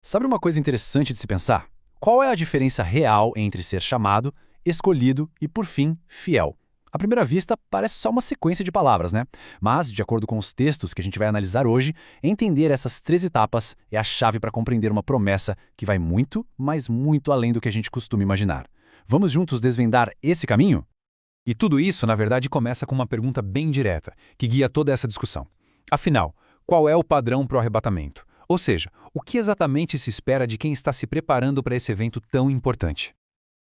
Sabe uma coisa interessante de se pensar? Qual é a diferença real entre ser chamado, escolhido e, por fim, fiel? À primeira vista, parece só uma sequência de palavras, né? Mas, de acordo com os textos que a gente vai analisar hoje, entender essas 13 etapas é a chave para compreender uma promessa que vai muito, mas muito além do que a gente costuma imaginar. Vamos juntos desvendar esse caminho? E tudo isso, na verdade, começa com uma pergunta bem direta, que guia toda essa discussão. Afinal, qual é o padrão para o arrebatamento? Ou seja, o que exatamente se espera de quem está se preparando para esse evento tão importante?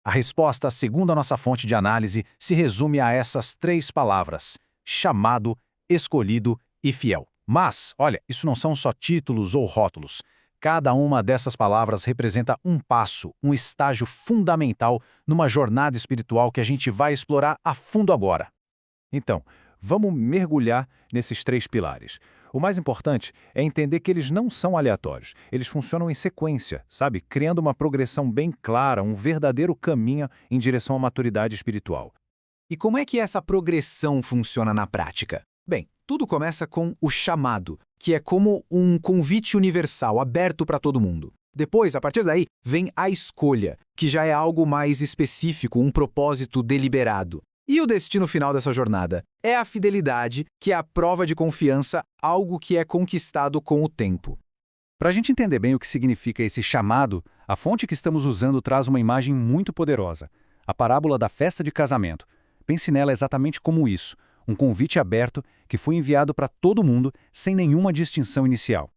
A resposta, segundo a nossa fonte de análise, se resume a essas 3 palavras: chamado, escolhido e fiel. Mas, olha, isso não são só títulos ou rótulos. Cada uma dessas palavras representa um passo, um estágio fundamental numa jornada espiritual que a gente vai explorar a fundo agora. Então, vamos mergulhar nesses 3 pilares. O mais importante é entender que eles não são aleatórios. Eles funcionam em sequência, sabe? Criando uma progressão bem clara, um verdadeiro caminho em direção à maturidade espiritual. E como é que essa progressão funciona na prática? Bem, tudo começa com o chamado, que é como um convite universal, aberto para todo mundo. Depois, a partir daí, vem a escolha, que já é algo mais específico, um propósito deliberado. E o destino final dessa jornada é a fidelidade, que é a prova de confiança, algo que é conquistado com o tempo. Para a gente entender bem o que significa esse chamado, a fonte que estamos usando traz uma imagem muito poderosa: a parábola da festa de casamento. Pense nela exatamente como isso, um convite aberto que foi enviado para todo mundo sem nenhuma distinção inicial.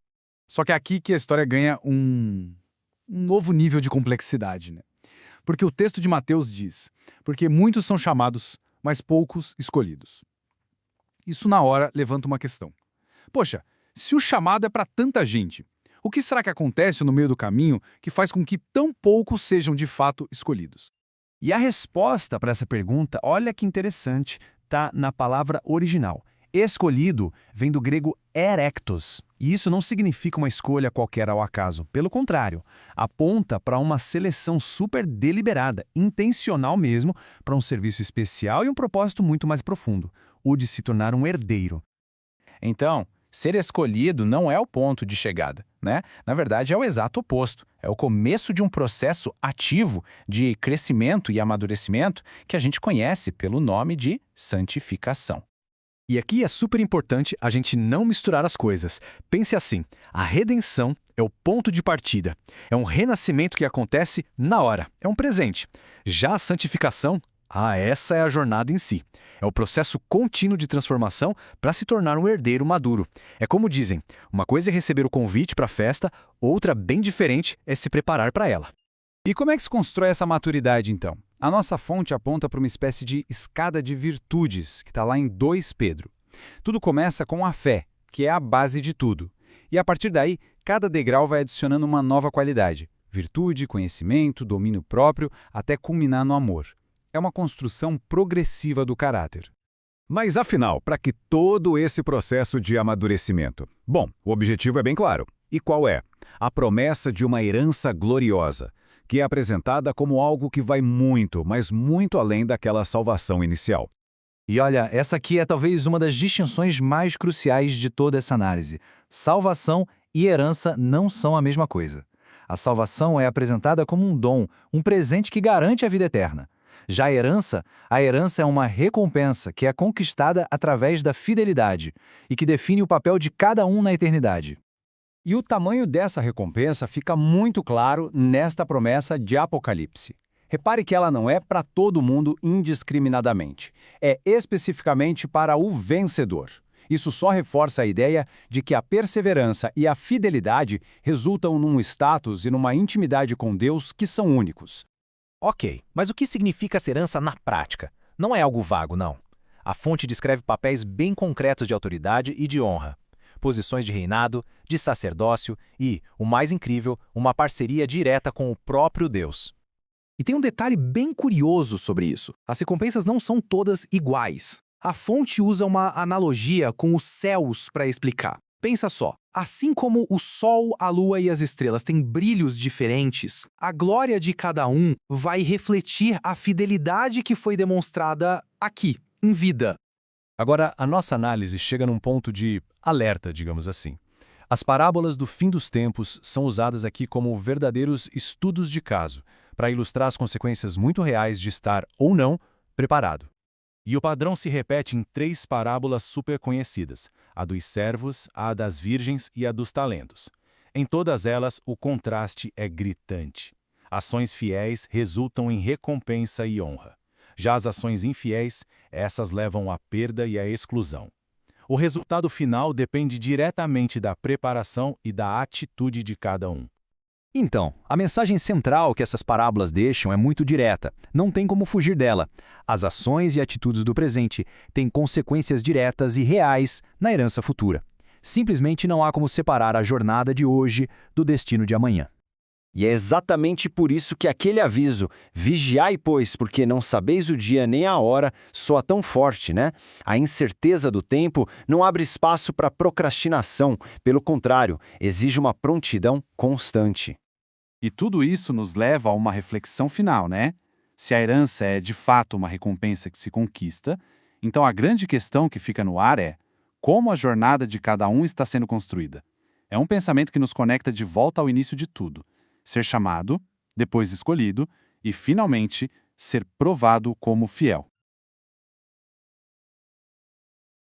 Só que é aqui que a história ganha um novo nível de complexidade, né? Porque o texto de Mateus diz: porque muitos são chamados, mas poucos escolhidos. Isso na hora levanta uma questão. Poxa, se o chamado é para tanta gente, o que será que acontece no meio do caminho que faz com que tão poucos sejam de fato escolhidos? E a resposta para essa pergunta, olha que interessante, está na palavra original. Escolhido vem do grego erectos, e isso não significa uma escolha qualquer ao acaso. Pelo contrário, aponta para uma seleção super deliberada, intencional mesmo, para um serviço especial e um propósito muito mais profundo, o de se tornar um herdeiro. Então, ser escolhido não é o ponto de chegada, né? Na verdade, é o exato oposto. É o começo de um processo ativo de crescimento e amadurecimento que a gente conhece pelo nome de santificação. E aqui é super importante a gente não misturar as coisas. Pense assim, a redenção é o ponto de partida. É um renascimento que acontece na hora, é um presente. Já a santificação, essa é a jornada em si. É o processo contínuo de transformação para se tornar um herdeiro maduro. É como dizem, uma coisa é receber o convite para a festa, outra bem diferente é se preparar para ela. E como é que se constrói essa maturidade, então? A nossa fonte aponta para uma espécie de escada de virtudes, que está lá em 2 Pedro. Tudo começa com a fé, que é a base de tudo. E a partir daí, cada degrau vai adicionando uma nova qualidade: virtude, conhecimento, domínio próprio, até culminar no amor. É uma construção progressiva do caráter. Mas afinal, para que todo esse processo de amadurecimento? Bom, o objetivo é bem claro. E qual é? A promessa de uma herança gloriosa, que é apresentada como algo que vai muito, mas muito além daquela salvação inicial. E olha, essa aqui é talvez uma das distinções mais cruciais de toda essa análise. Salvação e herança não são a mesma coisa. A salvação é apresentada como um dom, um presente que garante a vida eterna. Já a herança é uma recompensa que é conquistada através da fidelidade e que define o papel de cada um na eternidade. E o tamanho dessa recompensa fica muito claro nesta promessa de Apocalipse. Repare que ela não é para todo mundo indiscriminadamente. É especificamente para o vencedor. Isso só reforça a ideia de que a perseverança e a fidelidade resultam num status e numa intimidade com Deus que são únicos. Ok, mas o que significa essa herança na prática? Não é algo vago, não. A fonte descreve papéis bem concretos de autoridade e de honra. Posições de reinado, de sacerdócio e, o mais incrível, uma parceria direta com o próprio Deus. E tem um detalhe bem curioso sobre isso. As recompensas não são todas iguais. A fonte usa uma analogia com os céus para explicar. Pensa só, assim como o Sol, a Lua e as estrelas têm brilhos diferentes, a glória de cada um vai refletir a fidelidade que foi demonstrada aqui, em vida. Agora, a nossa análise chega num ponto de alerta, digamos assim. As parábolas do fim dos tempos são usadas aqui como verdadeiros estudos de caso, para ilustrar as consequências muito reais de estar, ou não, preparado. E o padrão se repete em 3 parábolas super conhecidas, a dos servos, a das virgens e a dos talentos. Em todas elas, o contraste é gritante. Ações fiéis resultam em recompensa e honra. Já as ações infiéis, essas levam à perda e à exclusão. O resultado final depende diretamente da preparação e da atitude de cada um. Então, a mensagem central que essas parábolas deixam é muito direta, não tem como fugir dela. As ações e atitudes do presente têm consequências diretas e reais na herança futura. Simplesmente não há como separar a jornada de hoje do destino de amanhã. E é exatamente por isso que aquele aviso, vigiai, pois, porque não sabeis o dia nem a hora, soa tão forte, né? A incerteza do tempo não abre espaço para procrastinação, pelo contrário, exige uma prontidão constante. E tudo isso nos leva a uma reflexão final, né? Se a herança é de fato uma recompensa que se conquista, então a grande questão que fica no ar é: como a jornada de cada um está sendo construída? É um pensamento que nos conecta de volta ao início de tudo. Ser chamado, depois escolhido e, finalmente, ser provado como fiel.